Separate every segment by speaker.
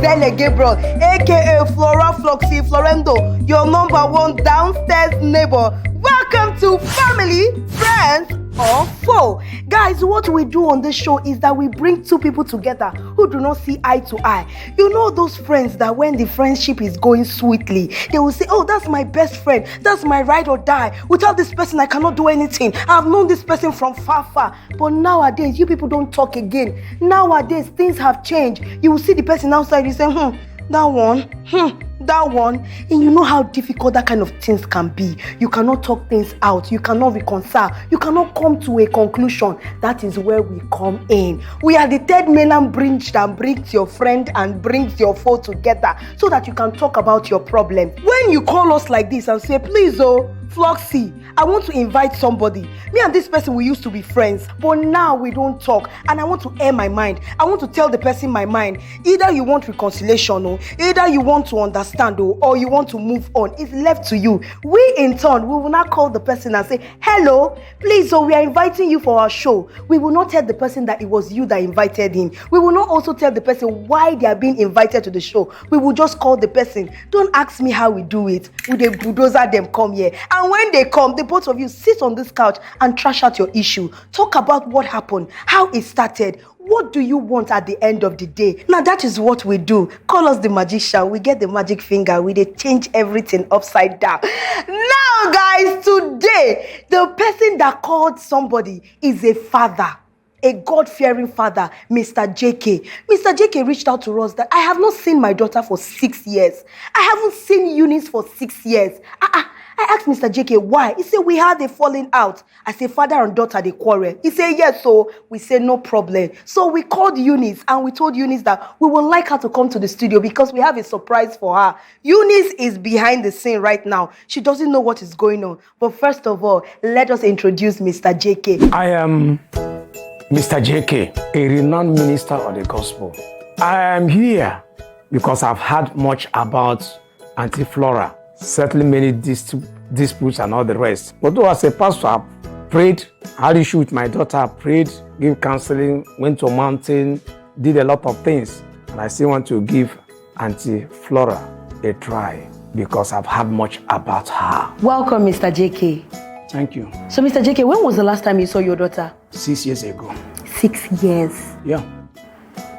Speaker 1: Dele Gabriel, aka Flora Floxy Florendo, your number one downstairs neighbor. Welcome to Family, Friends, or Foe. Guys, what we do on this show is that we bring two people together who do not see eye to eye. You know those friends that when the friendship is going sweetly, they will say, oh, that's my best friend, that's my ride or die. Without this person, I cannot do anything. I've known this person from far. But nowadays, you people don't talk again. Nowadays, things have changed. You will see the person outside, you say, that one. And you know how difficult that kind of things can be. You cannot talk things out. You cannot reconcile. You cannot come to a conclusion. That is where we come in. We are the third mainland bridge that brings your friend and brings your foe together so that you can talk about your problem. When you call us like this and say, please, Floxy, I want to invite somebody. Me and this person, we used to be friends, but now we don't talk. And I want to air my mind. I want to tell the person my mind. Either you want reconciliation, either you want to understand, or you want to move on. It's left to you. We, in turn, we will not call the person and say, hello, please, we are inviting you for our show. We will not tell the person that it was you that invited him. We will not also tell the person why they are being invited to the show. We will just call the person. Don't ask me how we do it. With a bulldozer, them come here. And when they come, the both of you sit on this couch and trash out your issue. Talk about what happened, how it started. What do you want at the end of the day? Now that is what we do. Call us the magician. We get the magic finger. We they change everything upside down. Now guys, today, the person that called somebody is a father. A God-fearing father, Mr. JK. Mr. JK reached out to us that I have not seen my daughter for 6 years. I haven't seen Eunice for 6 years. I asked Mr. JK why. He said, we had a falling out. I said, father and daughter, they quarrel. He said, yes, so we said, no problem. So we called Eunice and we told Eunice that we would like her to come to the studio because we have a surprise for her. Eunice is behind the scene right now. She doesn't know what is going on. But first of all, let us introduce Mr. JK.
Speaker 2: I am Mr. JK, a renowned minister of the gospel. I am here because I've heard much about Auntie Flora, settling many disputes and all the rest. Although as a pastor, I prayed, had issue with my daughter, prayed, gave counseling, went to a mountain, did a lot of things. And I still want to give Auntie Flora a try because I've heard much about her.
Speaker 1: Welcome, Mr. JK.
Speaker 2: Thank you.
Speaker 1: So, Mr. JK, when was the last time you saw your daughter?
Speaker 2: 6 years ago.
Speaker 1: 6 years?
Speaker 2: Yeah.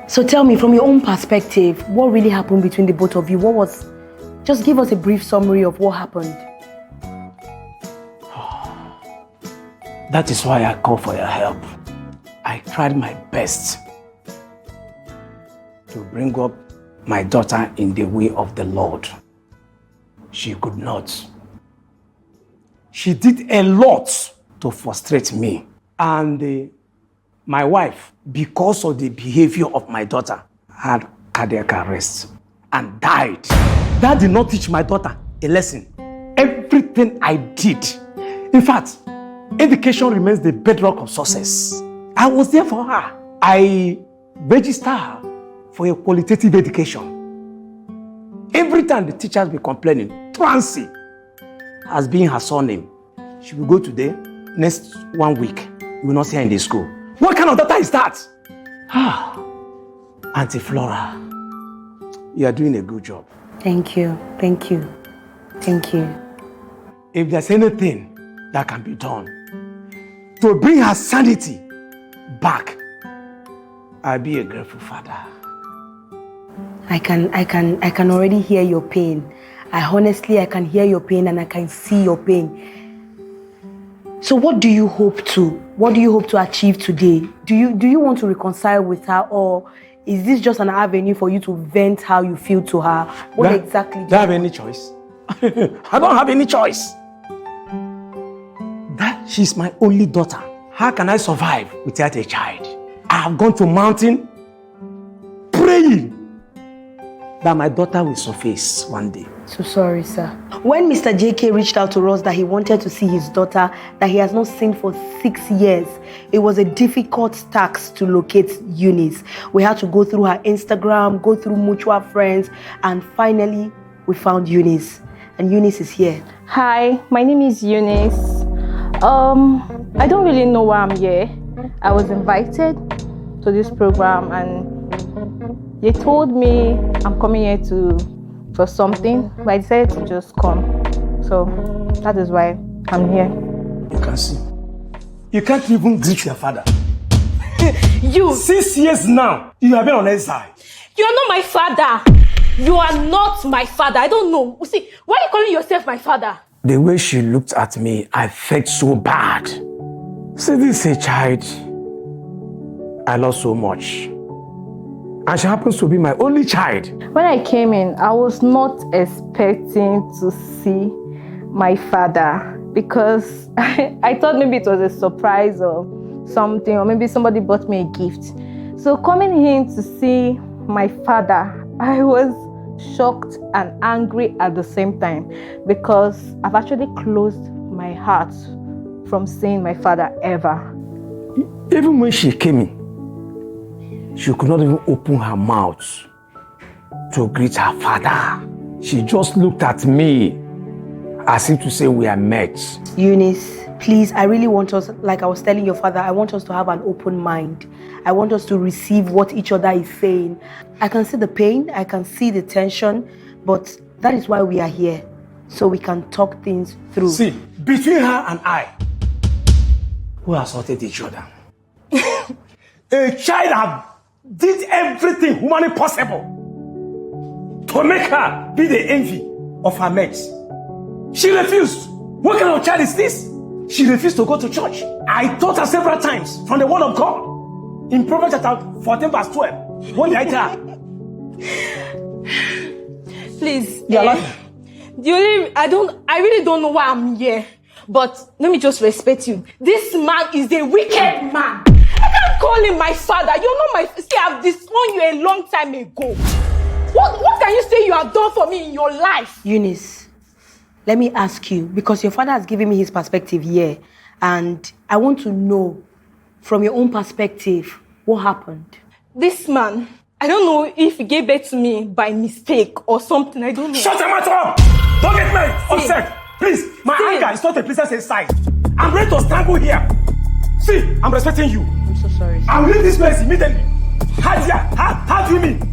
Speaker 1: So tell me, from your own perspective, what really happened between the both of you? Just give us a brief summary of what happened.
Speaker 2: That is why I call for your help. I tried my best to bring up my daughter in the way of the Lord. She could not. She did a lot to frustrate me. And my wife, because of the behavior of my daughter, had cardiac arrest and died. That did not teach my daughter a lesson. Everything I did, in fact, education remains the bedrock of success. I was there for her. I registered her for a qualitative education. Every time the teachers be complaining, Trancy has been her surname. She will go today, next 1 week, you will not see her in the school. What kind of daughter is that? Auntie Flora, you are doing a good job.
Speaker 1: Thank you.
Speaker 2: If there's anything that can be done to bring her sanity back, I'll be a grateful father.
Speaker 1: I can already hear your pain. I can hear your pain and I can see your pain. So what do you hope to achieve today? Do you want to reconcile with her, or is this just an avenue for you to vent how you feel to her? What exactly?
Speaker 2: Do I have any choice? I don't have any choice. She's my only daughter. How can I survive without a child? I have gone to mountain praying that my daughter will surface one day.
Speaker 1: So sorry, sir. When Mr. JK reached out to us that he wanted to see his daughter that he has not seen for 6 years, it was a difficult task to locate Eunice. We had to go through her Instagram, go through mutual friends, and finally we found Eunice. And Eunice is here.
Speaker 3: Hi, my name is Eunice. I don't really know why I'm here. I was invited to this program and They told me I'm coming here for something, but I decided to just come. So that is why I'm here.
Speaker 2: You can see. You can't even greet your father.
Speaker 3: You!
Speaker 2: 6 years now, you have been on exile.
Speaker 3: You're not my father. You are not my father. I don't know. You see, why are you calling yourself my father?
Speaker 2: The way she looked at me, I felt so bad. See, this is a child I love so much. And she happens to be my only child.
Speaker 3: When I came in, I was not expecting to see my father because I thought maybe it was a surprise or something, or maybe somebody bought me a gift. So coming in to see my father, I was shocked and angry at the same time because I've actually closed my heart from seeing my father ever.
Speaker 2: Even when she came in, she could not even open her mouth to greet her father. She just looked at me as if to say we are met.
Speaker 1: Eunice, please, I really want us, like I was telling your father, I want us to have an open mind. I want us to receive what each other is saying. I can see the pain, I can see the tension, but that is why we are here, so we can talk things through.
Speaker 2: See, between her and I, we assaulted each other. A child did everything humanly possible to make her be the envy of her mates. She refused. What kind of child is this? She refused to go to church. I taught her several times from the word of God. In Proverbs chapter 14 verse 12. What did I tell her?
Speaker 3: Please.
Speaker 2: You're laughing.
Speaker 3: I really don't know why I'm here. But let me just respect you. This man is a wicked man. I can't call him my father. You're not my... See, I've disowned you a long time ago. What can you say you have done for me in your life?
Speaker 1: Eunice, let me ask you, because your father has given me his perspective here, and I want to know from your own perspective, what happened?
Speaker 3: This man, I don't know if he gave birth to me by mistake or something. I don't know.
Speaker 2: Shut your mouth up! Don't get me upset. Please, my anger is not a princess size. I'm ready to strangle here. See, I'm respecting you.
Speaker 1: I'm so sorry.
Speaker 2: I will leave this place immediately. How do you mean?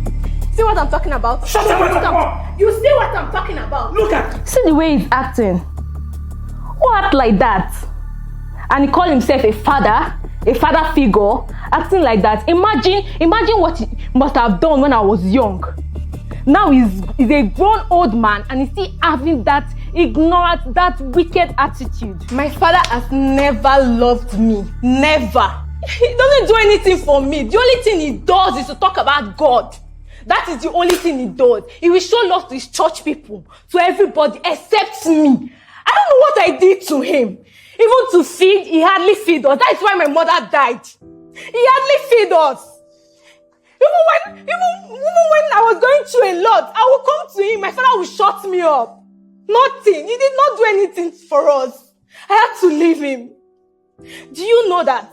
Speaker 3: See what I'm talking about?
Speaker 2: Shut your mouth up!
Speaker 3: You see what I'm talking about?
Speaker 2: Look at...
Speaker 3: See the way he's acting. Who act like that? And he called himself a father figure, acting like that. Imagine what he must have done when I was young. Now he's a grown old man and he's still having that ignorant, that wicked attitude. My father has never loved me. Never. He doesn't do anything for me. The only thing he does is to talk about God. That is the only thing he does. He will show love to his church people, to everybody except me. I don't know what I did to him. Even to feed, he hardly feed us. That's why my mother died. He hardly feed us. Even when I was going through a lot, I would come to him. My father would shut me up. Nothing. He did not do anything for us. I had to leave him. Do you know that?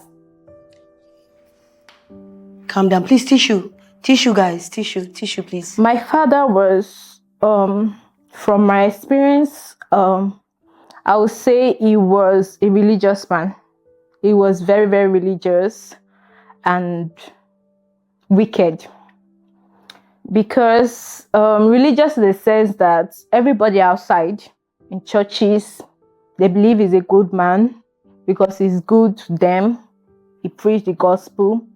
Speaker 1: Calm down, please. Tissue. Tissue, guys. Tissue, please.
Speaker 3: My father was, from my experience, I would say he was a religious man. He was very, very religious and wicked. Because religious in the sense that everybody outside in churches, they believe he's a good man because he's good to them. He preached the gospel.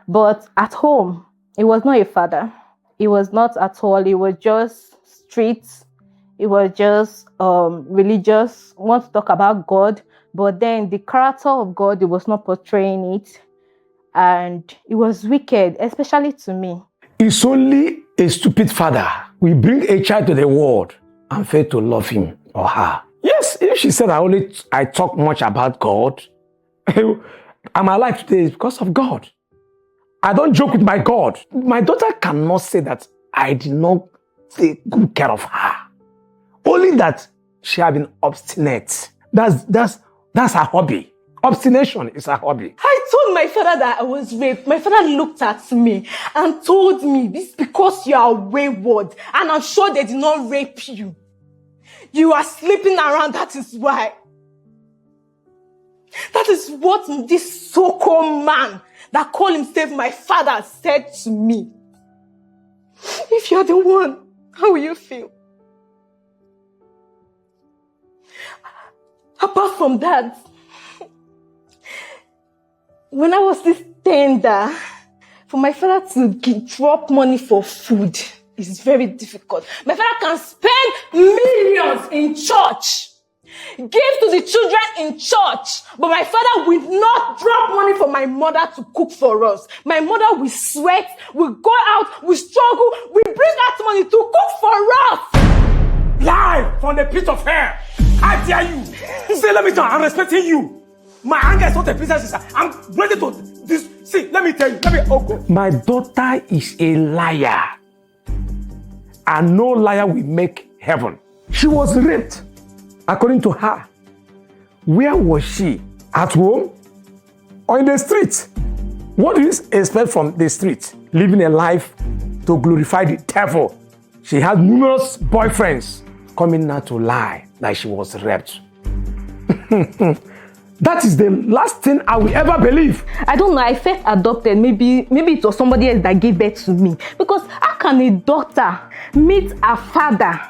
Speaker 3: But at home, he was not a father. He was not at all. He was just strict. He was just religious. Want to talk about God, but then the character of God, he was not portraying it. And it was wicked, especially to me.
Speaker 2: It's only a stupid father will bring a child to the world and fail to love him or her. Yes, if she said I talk much about God, I'm alive today because of God. I don't joke with my God. My daughter cannot say that I did not take good care of her. Only that she has been obstinate. That's her hobby. Obstination is her hobby.
Speaker 3: I told my father that I was raped. My father looked at me and told me, this is because you are wayward. And I'm sure they did not rape you. You are sleeping around, that is why. That is what this so-called man that called himself my father said to me. If you're the one, how will you feel? Apart from that, when I was this tender, for my father to drop money for food is very difficult. My father can spend millions in church, give to the children in church, but my father will not drop money for my mother to cook for us. My mother will sweat, will go out, will struggle, will bring out money to cook for us.
Speaker 2: Live from the pit of hell. How dare you? Say, let me tell you, I'm respecting you. My anger is not a business. I'm ready to this. See, let me tell you. Go. My daughter is a liar. And no liar will make heaven. She was raped, according to her. Where was she? At home? Or in the street? What do you expect from the street? Living a life to glorify the devil. She had numerous boyfriends coming now to lie like she was raped. That is the last thing I will ever believe.
Speaker 3: I don't know. I felt adopted. Maybe it was somebody else that gave birth to me. Because how can a daughter meet her father,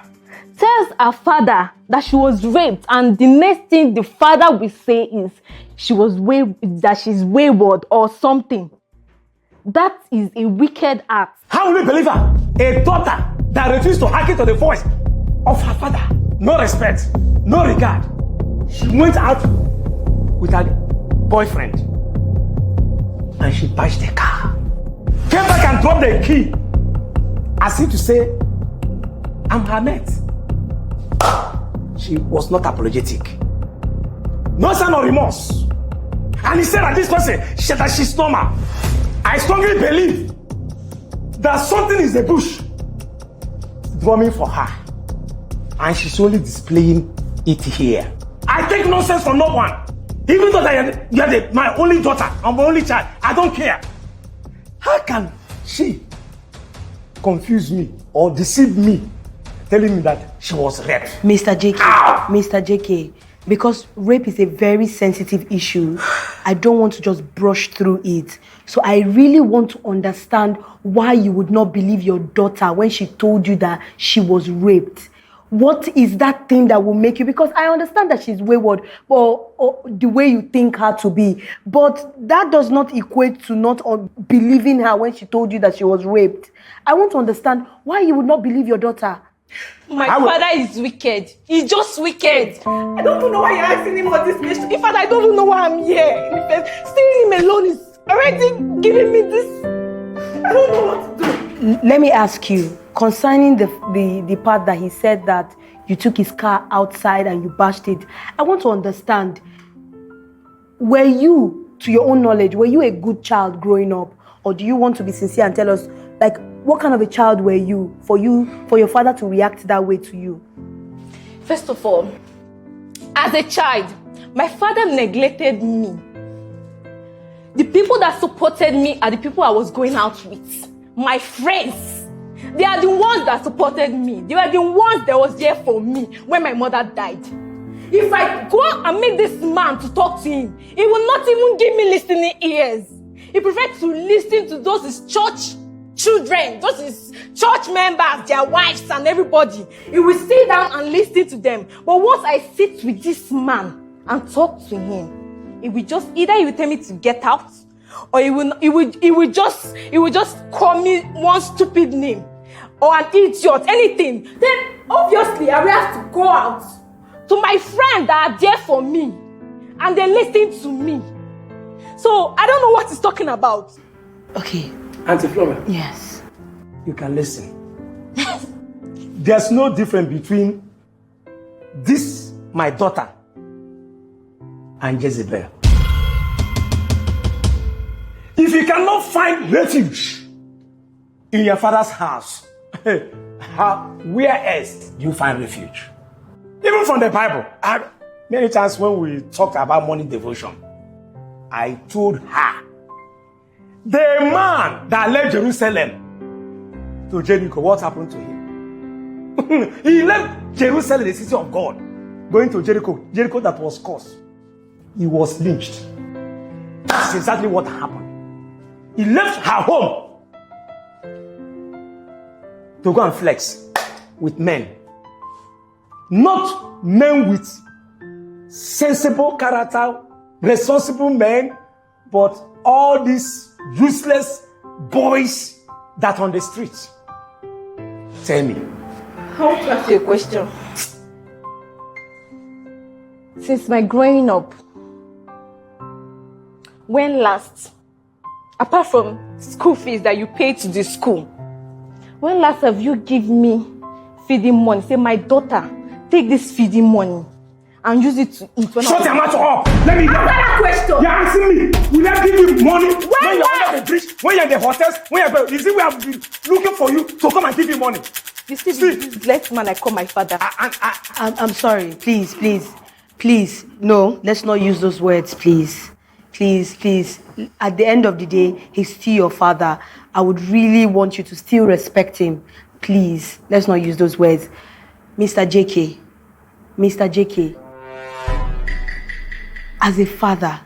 Speaker 3: tells her father that she was raped, and the next thing the father will say is that she's wayward or something? That is a wicked act.
Speaker 2: How will you believe her? A daughter that refused to hearken to the voice of her father. No respect, no regard. She went out with her boyfriend and she bashed the car. Came back and dropped the key as if to say, I'm her mate. She was not apologetic. No sign of remorse. And he said that this person, that she's normal. I strongly believe that something is the bush drumming for her. And she's only displaying it here. I take nonsense from no one. Even though you're my only daughter, I'm my only child, I don't care. How can she confuse me or deceive me, telling me that she was raped?
Speaker 1: Mr. JK,
Speaker 2: Ow!
Speaker 1: Mr. JK, because rape is a very sensitive issue, I don't want to just brush through it. So I really want to understand why you would not believe your daughter when she told you that she was raped. What is that thing that will make you? Because I understand that she's wayward or the way you think her to be. But that does not equate to not believing her when she told you that she was raped. I want to understand why you would not believe your daughter.
Speaker 3: My father is wicked. He's just wicked. I don't even know why you're asking him for this question. In fact, I don't even know why I'm here. Seeing him alone is already giving me this. I don't know what to do.
Speaker 1: Let me ask you, concerning the part that he said that you took his car outside and you bashed it, I want to understand, were you, to your own knowledge, were you a good child growing up? Or do you want to be sincere and tell us, like, what kind of a child were you for your father to react that way to you?
Speaker 3: First of all, as a child, my father neglected me. The people that supported me are the people I was going out with. My friends. They are the ones that supported me. They were the ones that was there for me when my mother died. If I go and meet this man to talk to him, he will not even give me listening ears. He prefers to listen to those his church children, those his church members, their wives and everybody. He will sit down and listen to them. But once I sit with this man and talk to him, he will just either he will tell me to get out, or he will just call me one stupid name or an idiot, anything. Then obviously I will have to go out to my friends that are there for me and they listen to me. So I don't know what he's talking about.
Speaker 1: Okay.
Speaker 2: Auntie Flora.
Speaker 1: Yes.
Speaker 2: You can listen. There's no difference between this, my daughter, and Jezebel. If you cannot find refuge in your father's house, where else do you find refuge? Even from the Bible. Many times when we talked about morning devotion, I told her, the man that left Jerusalem to Jericho, what happened to him? He left Jerusalem, the city of God, going to Jericho that was cursed. He was lynched. That's exactly what happened. He left her home to go and flex with men. Not men with sensible character, responsible men, but all these useless boys that on the streets. Tell me.
Speaker 3: I want to ask you a question. Since my growing up, when last, apart from school fees that you pay to the school, when last have you given me feeding money? Say, my daughter, take this feeding money and use it to eat.
Speaker 2: Shut your mouth up! Let me hear.
Speaker 3: Answer that question!
Speaker 2: You're asking me, will I give you money when you're under the bridge, when you're in the hotels, when you're... Is it we have been looking for you to come and give you money?
Speaker 3: You see this blessed man I call my father.
Speaker 1: I'm sorry. Please. No, let's not use those words, please. Please. At the end of the day, he's still your father. I would really want you to still respect him. Please, let's not use those words. Mr. JK, as a father,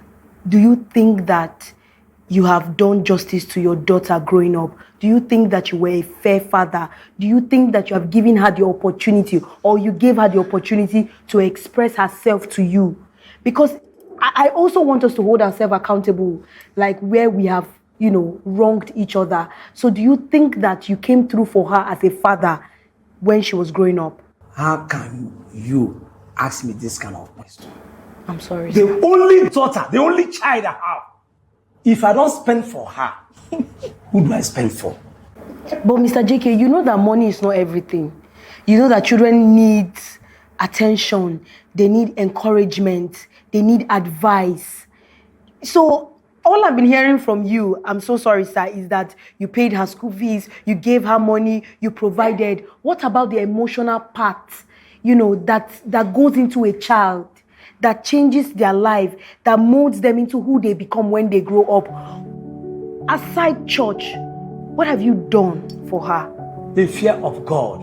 Speaker 1: do you think that you have done justice to your daughter growing up? Do you think that you were a fair father? Do you think that you have given her the opportunity, or you gave her the opportunity to express herself to you? Because I also want us to hold ourselves accountable, like where we have, wronged each other. So do you think that you came through for her as a father when she was growing up?
Speaker 2: How can you ask me this kind of question?
Speaker 1: I'm sorry.
Speaker 2: The only daughter, the only child I have, if I don't spend for her, who do I spend for?
Speaker 1: But Mr. JK, you know that money is not everything. You know that children need attention, they need encouragement, they need advice. So all I've been hearing from you, I'm so sorry, sir, is that you paid her school fees, you gave her money, you provided. What about the emotional part, that goes into a child, that changes their life, that molds them into who they become when they grow up? Aside church, what have you done for her?
Speaker 2: The fear of God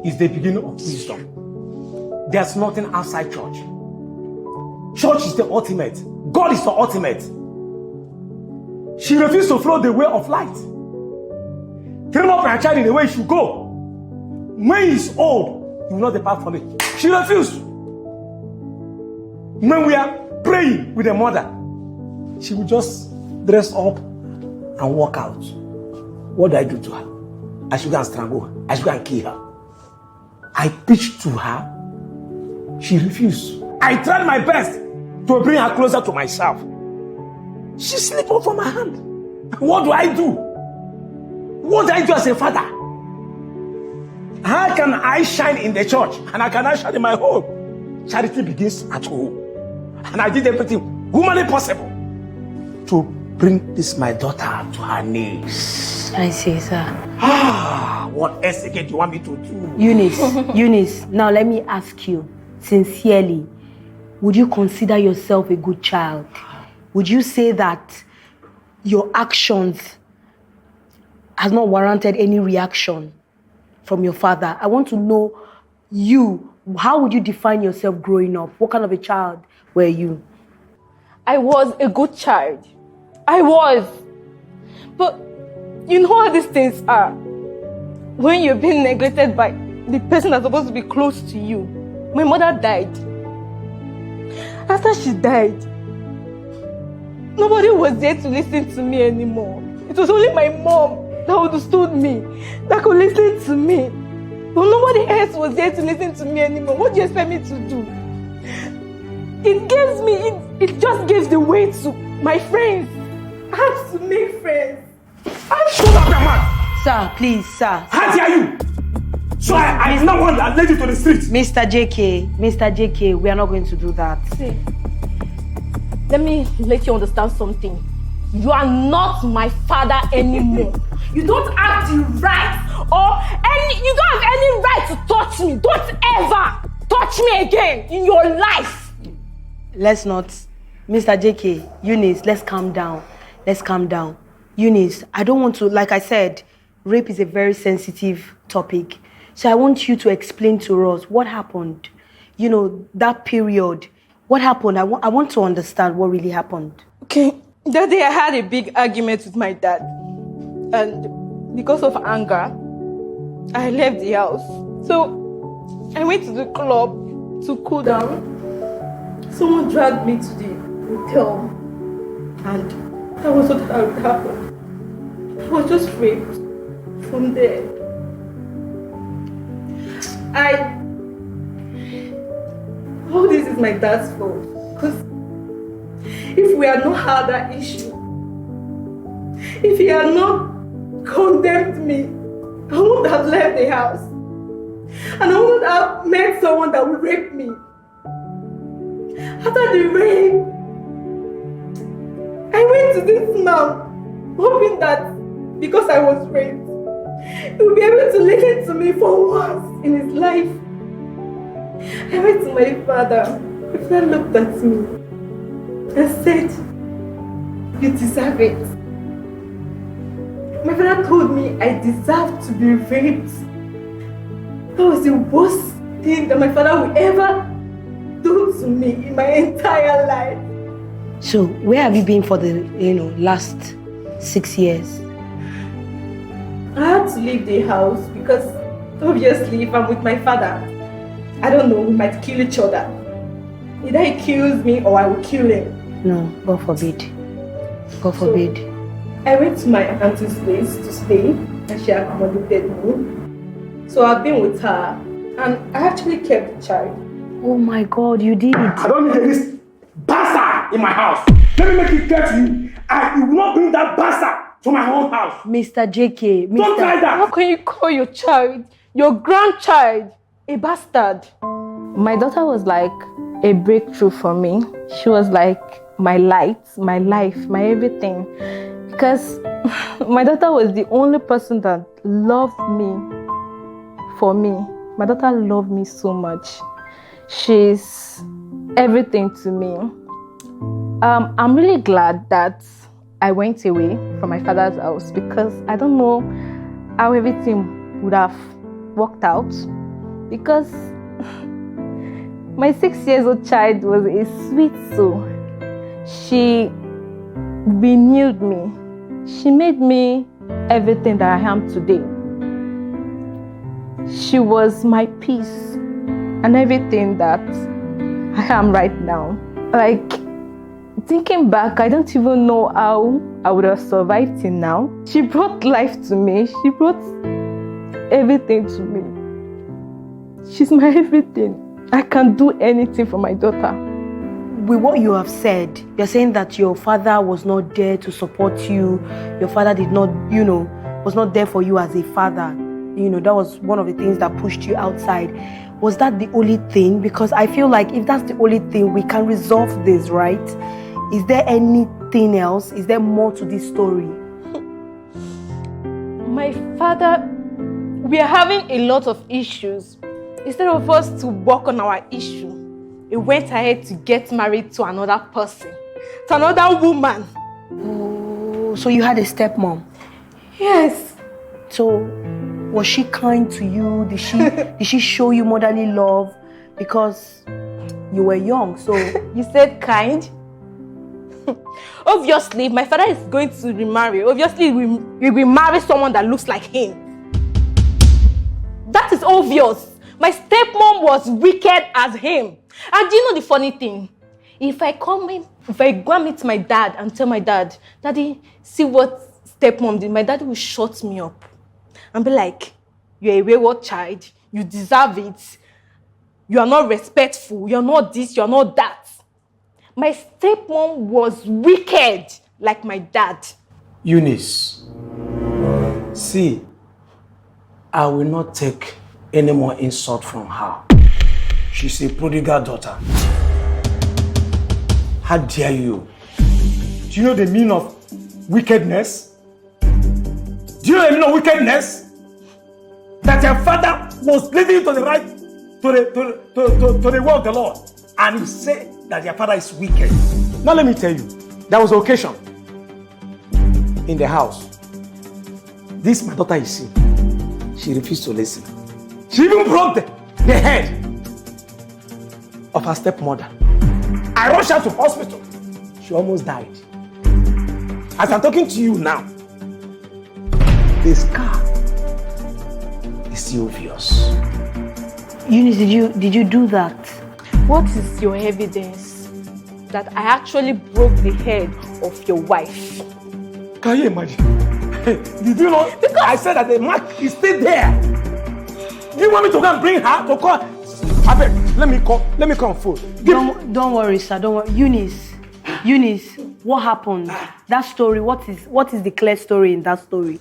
Speaker 2: is the beginning of wisdom. There's nothing outside church. Church is the ultimate. God is the ultimate. She refused to follow the way of light. Train up her child in the way he should go. When he's old, he will not depart from it. She refused. When we are praying with the mother, she will just dress up and walk out. What did I do to her? I should go and strangle her. I should go and kill her. I preached to her. She refused. I tried my best to bring her closer to myself. She slipped off from my hand. What do I do? What do I do as a father? How can I shine in the church and I cannot shine in my home? Charity begins at home. And I did everything humanly possible to bring this my daughter to her knees.
Speaker 1: I see, sir.
Speaker 2: What else again do you want me to do?
Speaker 1: Eunice, now let me ask you sincerely, would you consider yourself a good child? Would you say that your actions has not warranted any reaction from your father? I want to know you. How would you define yourself growing up? What kind of a child were you?
Speaker 3: I was a good child. I was. But you know how these things are. When you're being neglected by the person that's supposed to be close to you. My mother died. After she died, nobody was there to listen to me anymore. It was only my mom that understood me, that could listen to me. But nobody else was there to listen to me anymore. What do you expect me to do? It just gives the way to my friends. I have to make friends.
Speaker 2: Shut up, your mouth!
Speaker 1: Sir, please, sir.
Speaker 2: How dare you? So I am not one that led you to the street.
Speaker 1: Mr. JK, we are not going to do that.
Speaker 3: See, let me let you understand something. You are not my father anymore. You don't have the right you don't have any right to touch me. Don't ever touch me again in your life.
Speaker 1: Let's not. Mr. JK, Eunice, let's calm down. Eunice, I don't want to, like I said, rape is a very sensitive topic. So I want you to explain to us what happened. That period. What happened? I want to understand what really happened.
Speaker 3: Okay. That day I had a big argument with my dad. And because of anger, I left the house. So I went to the club to cool down. Someone dragged me to the hotel, and that was what happened. I was just raped from there. All this is my dad's fault. Because if we had not had that issue, if he had not condemned me, I wouldn't have left the house. And I wouldn't have met someone that would rape me. After the rape, I went to this man, hoping that because I was raped, he would be able to listen to me for once in his life. I went to my father. My father looked at me and said, "You deserve it." My father told me I deserved to be raped. That was the worst thing that my father would ever do to me in my entire life.
Speaker 1: So, where have you been for the, last 6 years?
Speaker 3: I had to leave the house because obviously if I'm with my father, I don't know, we might kill each other. Either he kills me or I will kill him.
Speaker 1: No, God forbid. God forbid.
Speaker 3: I went to my auntie's place to stay and she accommodated me. So I've been with her and I actually kept the child.
Speaker 1: Oh my God, you did.
Speaker 2: I don't need this bastard in my house. Let me make it clear to you. I will not bring that bastard to my own house.
Speaker 1: Mr. JK,
Speaker 2: Don't try that.
Speaker 3: How can you call your child, your grandchild, a bastard? My daughter was like a breakthrough for me. She was like my light, my life, my everything. Because my daughter was the only person that loved me for me. My daughter loved me so much. She's everything to me. I'm really glad that I went away from my father's house because I don't know how everything would have worked out. Because my 6-year-old child was a sweet soul. She renewed me. She made me everything that I am today. She was my peace and everything that I am right now. Like, thinking back, I don't even know how I would have survived till now. She brought life to me. She brought everything to me. She's my everything. I can do anything for my daughter.
Speaker 1: With what you have said, you're saying that your father was not there to support you. Your father did not, was not there for you as a father. That was one of the things that pushed you outside. Was that the only thing? Because I feel like if that's the only thing, we can resolve this, right? Is there anything else? Is there more to this story?
Speaker 3: My father, we are having a lot of issues. Instead of us to work on our issue, he went ahead to get married to another person, to another woman.
Speaker 1: Oh, so you had a stepmom?
Speaker 3: Yes.
Speaker 1: So, was she kind to you? Did she show you motherly love? Because you were young, so...
Speaker 3: You said kind? Obviously, if my father is going to remarry, obviously we will marry someone that looks like him. That is obvious. My stepmom was wicked as him. And do you know the funny thing? If I go and meet my dad and tell my dad, "Daddy, see what stepmom did," my dad will shut me up and be like, "You're a wayward child. You deserve it. You are not respectful. You're not this, you're not that." My stepmom was wicked like my dad.
Speaker 2: Eunice, see, I will not take any more insult from her. She's a prodigal daughter. How dare you? Do you know the meaning of wickedness? Do you know the meaning of wickedness? That your father was leading to the right, to the way of the Lord, and you say that your father is wicked. Now let me tell you, there was an occasion in the house. This my daughter is sick. She refused to listen. She even broke the head of her stepmother. I rushed her to hospital. She almost died. As I'm talking to you now, the scar is It's obvious.
Speaker 1: Eunice, did you do that?
Speaker 3: What is your evidence that I actually broke the head of your wife?
Speaker 2: Can you imagine? Did you know? Because I said that the mark is still there. Do you want me to go and bring her to call? ADVERT, let me come full.
Speaker 1: Don't worry, sir. Don't worry. Eunice, what happened? That story. What is the clear story in that story?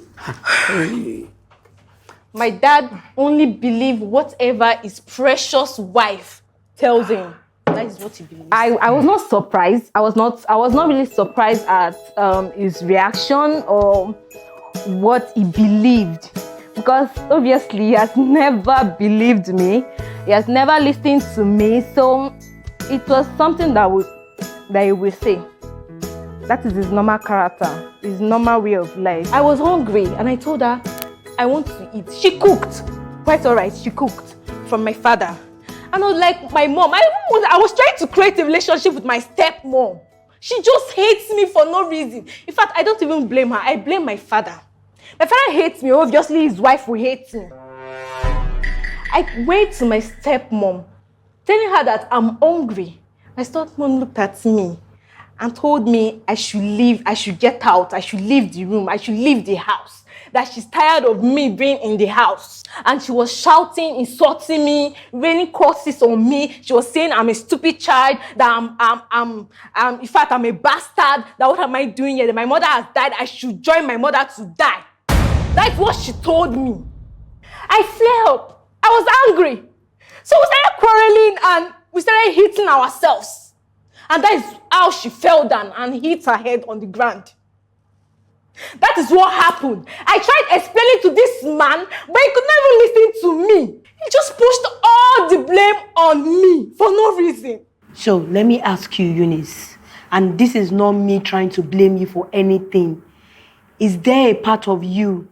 Speaker 3: My dad only believes whatever his precious wife tells him. That is what he believes. I was not surprised. I was not really surprised at his reaction or what he believed, because obviously he has never believed me. He has never listened to me. So it was something that he will say. That is his normal character, his normal way of life. I was hungry and I told her I want to eat. She cooked. Quite all right, she cooked from my father. And I was like, my mom, I was trying to create a relationship with my stepmom. She just hates me for no reason. In fact, I don't even blame her. I blame my father. My father hates me. Obviously, his wife will hate me. I went to my stepmom, telling her that I'm hungry. My stepmom looked at me and told me I should leave, I should get out, I should leave the room, I should leave the house. That she's tired of me being in the house. And she was shouting, insulting me, raining curses on me. She was saying I'm a stupid child, that in fact, I'm a bastard, that what am I doing here? That my mother has died, I should join my mother to die. That's what she told me. I flare up. I was angry. So we started quarreling and we started hitting ourselves. And that is how she fell down and hit her head on the ground. That is what happened. I tried explaining to this man, but he could not even listen to me. He just pushed all the blame on me for no reason.
Speaker 1: So let me ask you, Eunice, and this is not me trying to blame you for anything. Is there a part of you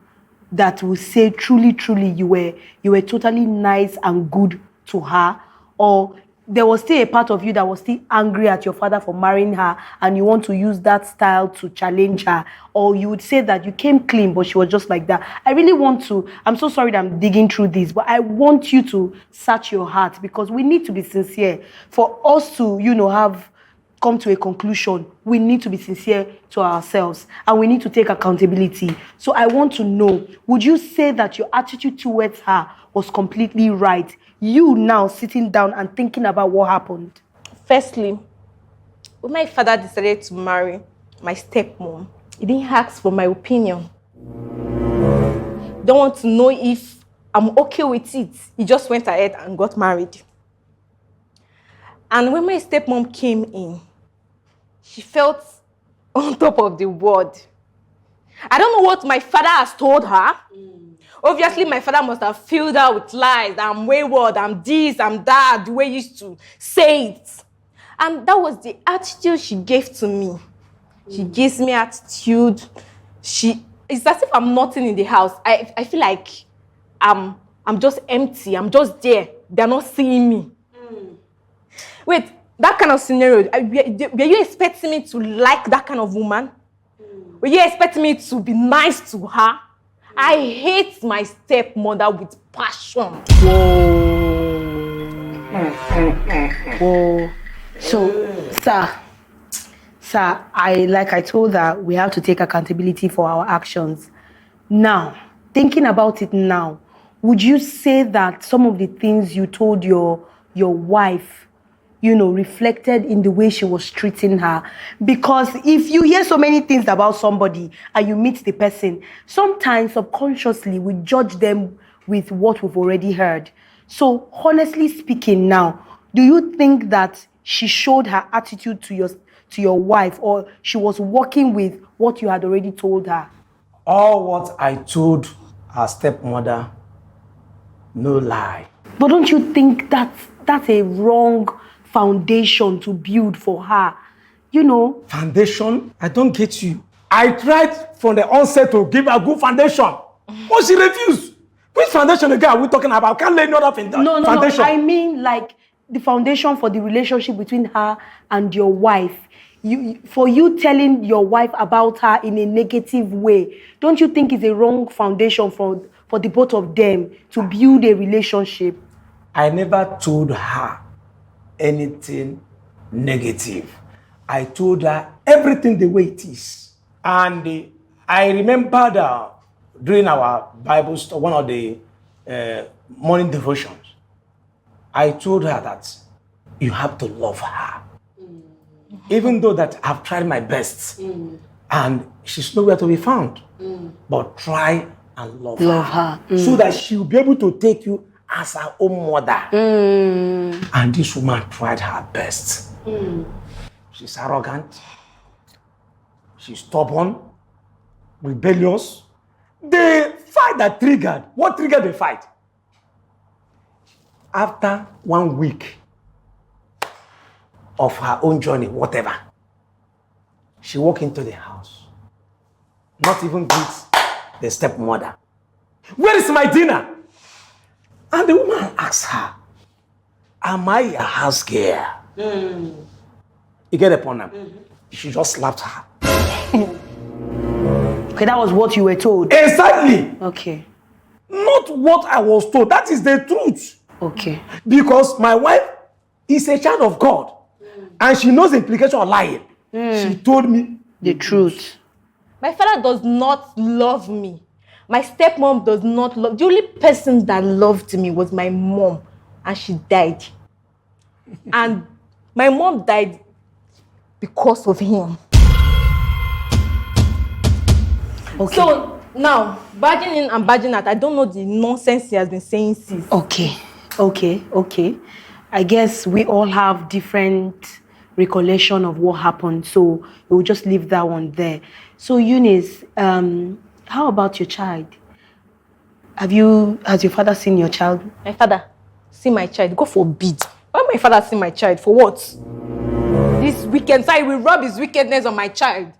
Speaker 1: that will say truly you were totally nice and good to her, or there was still a part of you that was still angry at your father for marrying her and you want to use that style to challenge her, or you would say that you came clean but she was just like that? I really want to, I'm so sorry that I'm digging through this, but I want you to search your heart, because we need to be sincere. For us to, have come to a conclusion, we need to be sincere to ourselves and we need to take accountability. So I want to know, would you say that your attitude towards her was completely right? You now sitting down and thinking about what happened.
Speaker 3: Firstly, when my father decided to marry my stepmom, he didn't ask for my opinion. Don't want to know if I'm okay with it. He just went ahead and got married. And when my stepmom came in, she felt on top of the world. I don't know what my father has told her. Obviously, my father must have filled her with lies. I'm wayward, I'm this, I'm that, the way he used to say it. And that was the attitude she gave to me. She gives me attitude. It's as if I'm nothing in the house. I feel like I'm just empty. I'm just there. They're not seeing me. Wait, that kind of scenario, were you expecting me to like that kind of woman? Were you expecting me to be nice to her? I hate my stepmother with passion.
Speaker 1: Whoa. So, sir, I told her, we have to take accountability for our actions. Now, thinking about it now, would you say that some of the things you told your wife, reflected in the way she was treating her? Because if you hear so many things about somebody and you meet the person, sometimes subconsciously we judge them with what we've already heard. So honestly speaking now, do you think that she showed her attitude to your wife, or she was working with what you had already told her?
Speaker 2: All what I told her stepmother, no lie.
Speaker 1: But don't you think that's a wrong foundation to build for her?
Speaker 2: Foundation? I don't get you. I tried from the onset to give her a good foundation. But she refused. Which foundation again are we talking about? I can't lay another foundation.
Speaker 1: No. I mean, like, the foundation for the relationship between her and your wife. For you telling your wife about her in a negative way, don't you think it's a wrong foundation for the both of them to build a relationship?
Speaker 2: I never told her anything negative. I told her everything the way it is. And I remembered during our Bible study, one of the morning devotions, I told her that you have to love her. Even though that I've tried my best and she's nowhere to be found. But try and love her. So that she will be able to take you as her own mother. And this woman tried her best. She's arrogant. She's stubborn, rebellious. The fight that triggered, what triggered the fight? After 1 week of her own journey, whatever, she walked into the house, not even greet the stepmother. Where is my dinner? And the woman asked her, am I a house girl? You get upon her. She just slapped her.
Speaker 1: Okay, that was what you were told.
Speaker 2: Exactly.
Speaker 1: Okay.
Speaker 2: Not what I was told. That is the truth.
Speaker 1: Okay.
Speaker 2: Because my wife is a child of God. And she knows the implication of lying. She told me
Speaker 1: The truth.
Speaker 3: My father does not love me. My stepmom does not love. The only person that loved me was my mom, and she died. And my mom died because of him.
Speaker 1: Okay.
Speaker 3: So now, barging in and barging out, I don't know the nonsense he has been saying since.
Speaker 1: Okay. I guess we all have different recollection of what happened, so we'll just leave that one there. So Eunice, how about your child? Has your father seen your child?
Speaker 3: My father, see my child. God forbid. Why my father see my child? For what? This weekend, I will rub his wickedness on my child.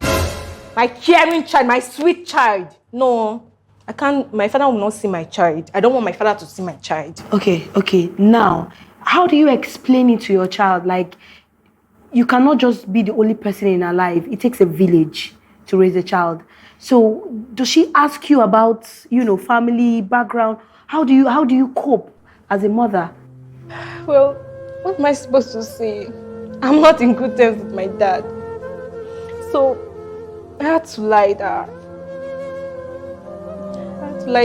Speaker 3: My caring child, my sweet child. No, I can't. My father will not see my child. I don't want my father to see my child.
Speaker 1: Okay. Now, how do you explain it to your child? Like, you cannot just be the only person in her life. It takes a village to raise a child. So, does she ask you about, family background? How do you cope as a mother?
Speaker 3: Well, what am I supposed to say? I'm not in good terms with my dad. So, I had to lie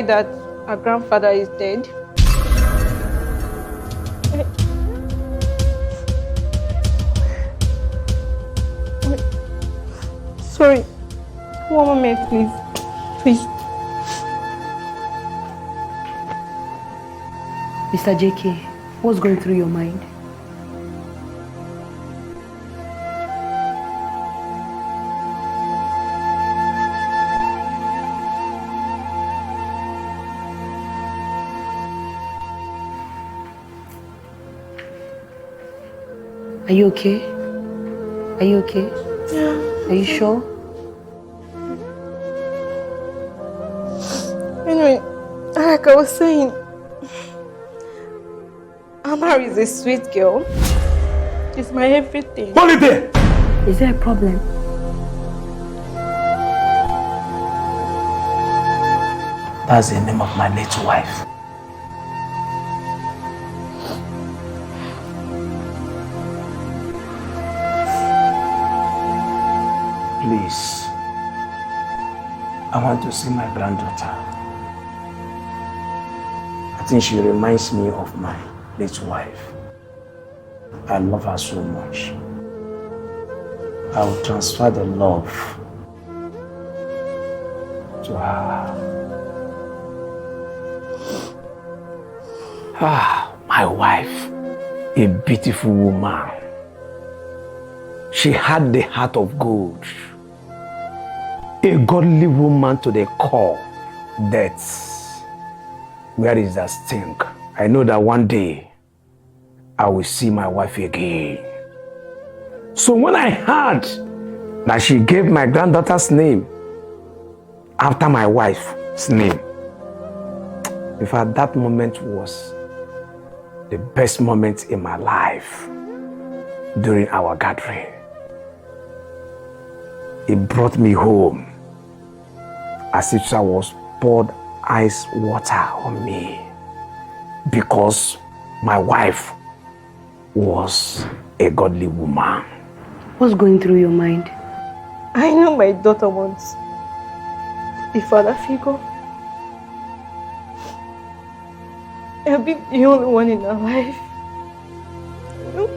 Speaker 3: that our grandfather is dead. Sorry. One moment, please.
Speaker 1: Mr. JK, what's going through your mind? Are you okay?
Speaker 3: Yeah.
Speaker 1: Are you sure?
Speaker 3: Anyway, like I was saying, Amar is a sweet girl. She's my everything.
Speaker 2: hold it there.
Speaker 1: Is there a problem?
Speaker 2: That's the name of my late wife. Please, I want to see my granddaughter. I think she reminds me of my late wife. I love her so much. I will transfer the love to her. My wife, a beautiful woman. She had the heart of gold. A godly woman to the core. That's where is that stink? I know that one day I will see my wife again. So when I heard that she gave my granddaughter's name after my wife's name, in fact, that moment was the best moment in my life during our gathering. It brought me home as if I was poured eyes water on me because my wife was a godly woman.
Speaker 1: What's going through your mind?
Speaker 3: I know my daughter wants a father figure. I'll be the only one in her life. You know?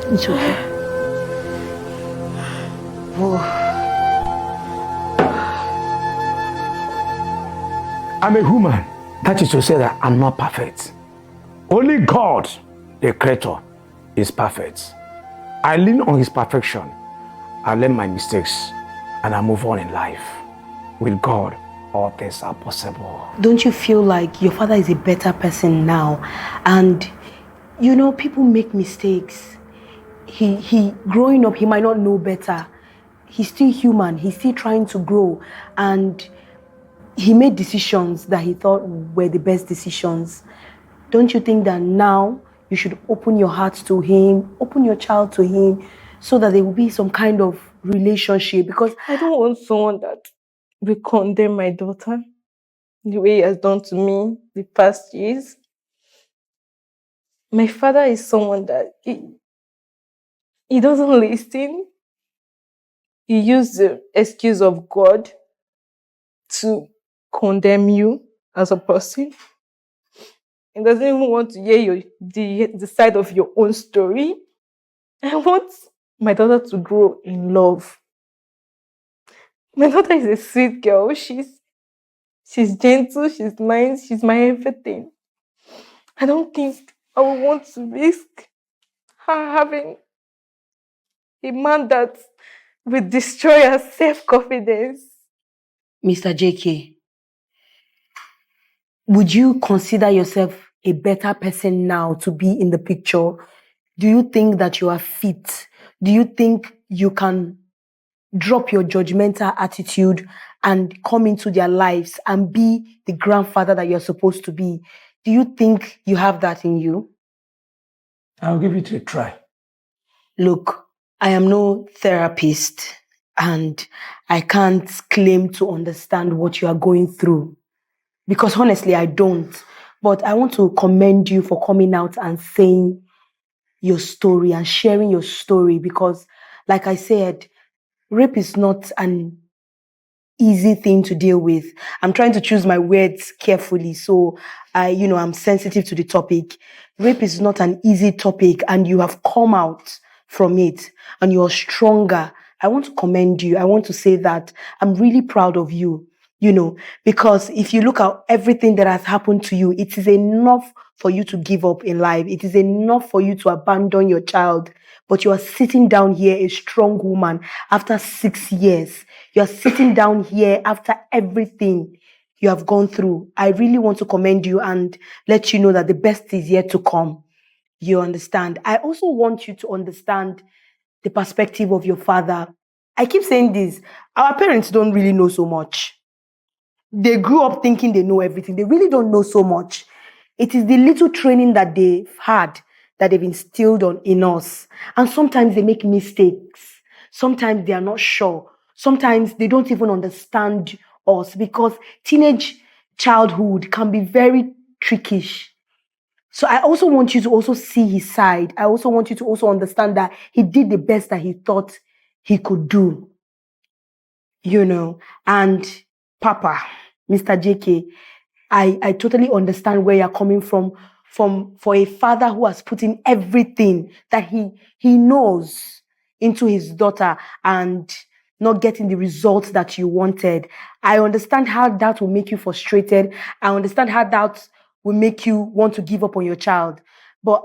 Speaker 1: It's okay. Oh.
Speaker 2: I'm a human. That is to say that I'm not perfect. Only God, the Creator, is perfect. I lean on His perfection. I learn my mistakes and I move on in life. With God, all things are possible.
Speaker 1: Don't you feel like your father is a better person now? And you know, people make mistakes. He growing up, he might not know better. He's still human. He's still trying to grow. And he made decisions that he thought were the best decisions. Don't you think that now you should open your heart to him, open your child to him, so that there will be some kind of relationship? Because
Speaker 3: I don't want someone that will condemn my daughter the way he has done to me the past years. My father is someone that he doesn't listen. He used the excuse of God to condemn you as a person. He doesn't even want to hear the side of your own story. I want my daughter to grow in love. My daughter is a sweet girl. She's gentle, she's nice, she's my everything. I don't think I would want to risk her having a man that will destroy her self-confidence.
Speaker 1: Mr. JK, would you consider yourself a better person now to be in the picture? Do you think that you are fit? Do you think you can drop your judgmental attitude and come into their lives and be the grandfather that you're supposed to be? Do you think you have that in you?
Speaker 2: I'll give it a try.
Speaker 1: Look, I am no therapist and I can't claim to understand what you are going through because honestly, I don't. But I want to commend you for coming out and saying your story and sharing your story because, like I said, rape is not an easy thing to deal with. I'm trying to choose my words carefully, so I'm sensitive to the topic. Rape is not an easy topic, and you have come out from it, and you're stronger. I want to commend you. I want to say that I'm really proud of you, because if you look at everything that has happened to you, it is enough for you to give up in life. It is enough for you to abandon your child. But you are sitting down here, a strong woman, after 6 years. You are sitting down here after everything you have gone through. I really want to commend you and let you know that the best is yet to come. You understand? I also want you to understand the perspective of your father. I keep saying this. Our parents don't really know so much. They grew up thinking they know everything. They really don't know so much. It is the little training that they've had that they've instilled in us. And sometimes they make mistakes. Sometimes they are not sure. Sometimes they don't even understand us because teenage childhood can be very trickish. So I also want you to also see his side. I also want you to also understand that he did the best that he thought he could do. And Papa, Mr. JK, I totally understand where you're coming from for a father who has put in everything that he knows into his daughter and not getting the results that you wanted. I understand how that will make you frustrated. I understand how that will make you want to give up on your child. But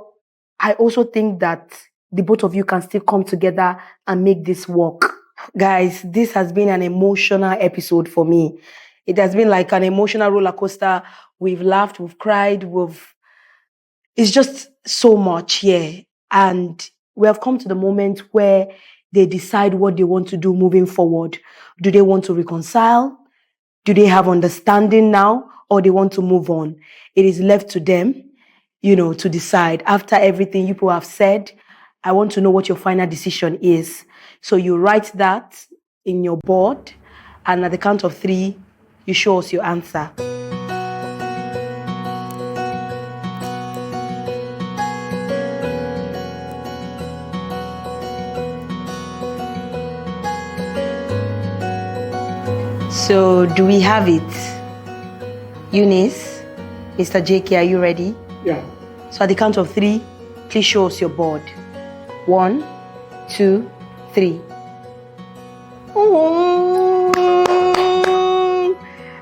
Speaker 1: I also think that the both of you can still come together and make this work. Guys, this has been an emotional episode for me. It has been like an emotional roller coaster. We've laughed, we've cried, it's just so much, yeah. And we have come to the moment where they decide what they want to do moving forward. Do they want to reconcile? Do they have understanding now, or they want to move on? It is left to them, to decide. After everything you people have said, I want to know what your final decision is. So you write that in your board, and at the count of 3, you show us your answer. So, do we have it? Eunice, Mr. JK, are you ready?
Speaker 2: Yeah.
Speaker 1: So, at the count of 3, please show us your board. 1, 2, 3.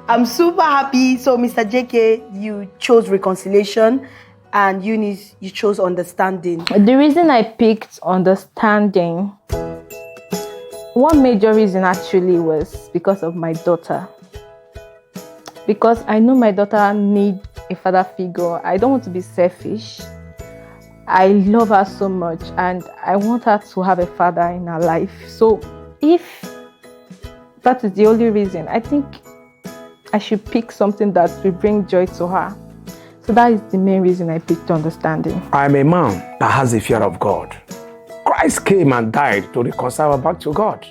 Speaker 1: I'm super happy. So, Mr. JK, you chose reconciliation, and Eunice, you chose understanding.
Speaker 3: The reason I picked understanding, one major reason actually was because of my daughter. Because I know my daughter needs a father figure. I don't want to be selfish. I love her so much and I want her to have a father in her life. So if that is the only reason, I think I should pick something that will bring joy to her. So that is the main reason I picked understanding.
Speaker 2: I'm a man that has the fear of God. Christ came and died to reconcile us back to God.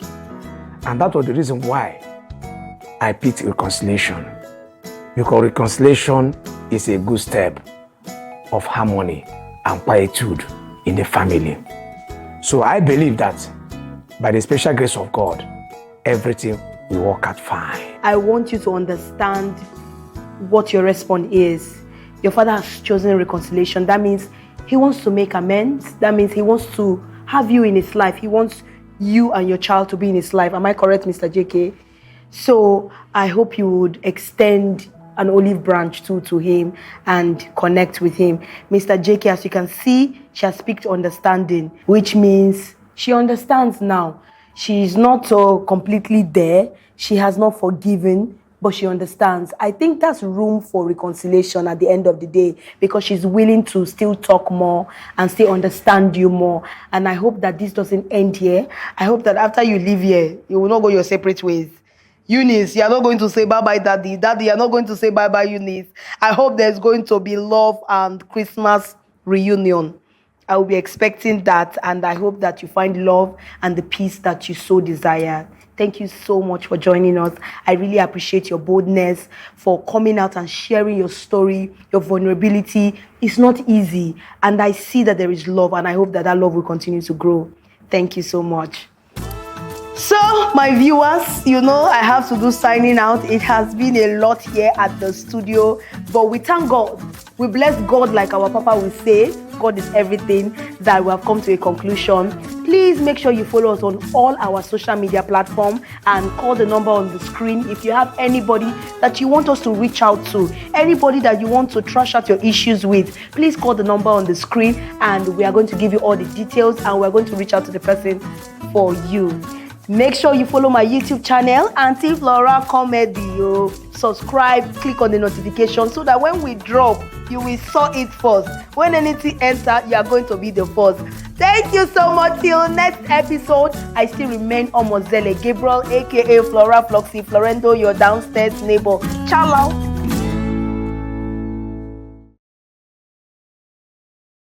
Speaker 2: And that was the reason why I picked reconciliation. Because reconciliation is a good step of harmony and quietude in the family. So I believe that by the special grace of God, everything will work out fine.
Speaker 1: I want you to understand what your response is. Your father has chosen reconciliation. That means he wants to make amends. That means he wants to have you in his life. He wants you and your child to be in his life. Am I correct, Mr. JK? So I hope you would extend an olive branch to him and connect with him. Mr. JK, as you can see, she has picked understanding, which means she understands now. She is not completely there. She has not forgiven, but she understands. I think that's room for reconciliation at the end of the day, because she's willing to still talk more and still understand you more. And I hope that this doesn't end here. I hope that after you leave here, you will not go your separate ways. Eunice, you are not going to say bye-bye, Daddy. Daddy, you are not going to say bye-bye, Eunice. I hope there's going to be love and Christmas reunion. I will be expecting that, and I hope that you find love and the peace that you so desire. Thank you so much for joining us. I really appreciate your boldness for coming out and sharing your story, your vulnerability. It's not easy, and I see that there is love, and I hope that that love will continue to grow. Thank you so much. So, my viewers, I have to do signing out. It has been a lot here at the studio, but we thank God. We bless God, like our Papa will say. God is everything, that we have come to a conclusion. Please make sure you follow us on all our social media platforms and call the number on the screen if you have anybody that you want us to reach out to, anybody that you want to trash out your issues with. Please call the number on the screen and we are going to give you all the details and we're going to reach out to the person for you. Make sure you follow my YouTube channel, Auntie Flora Comedy. Subscribe, click on the notification so that when we drop, you will saw it first. When anything enter, you are going to be the first. Thank you so much. Till next episode, I still remain Omozele Gabriel, aka Flora Floxy Florendo, your downstairs neighbor. Ciao.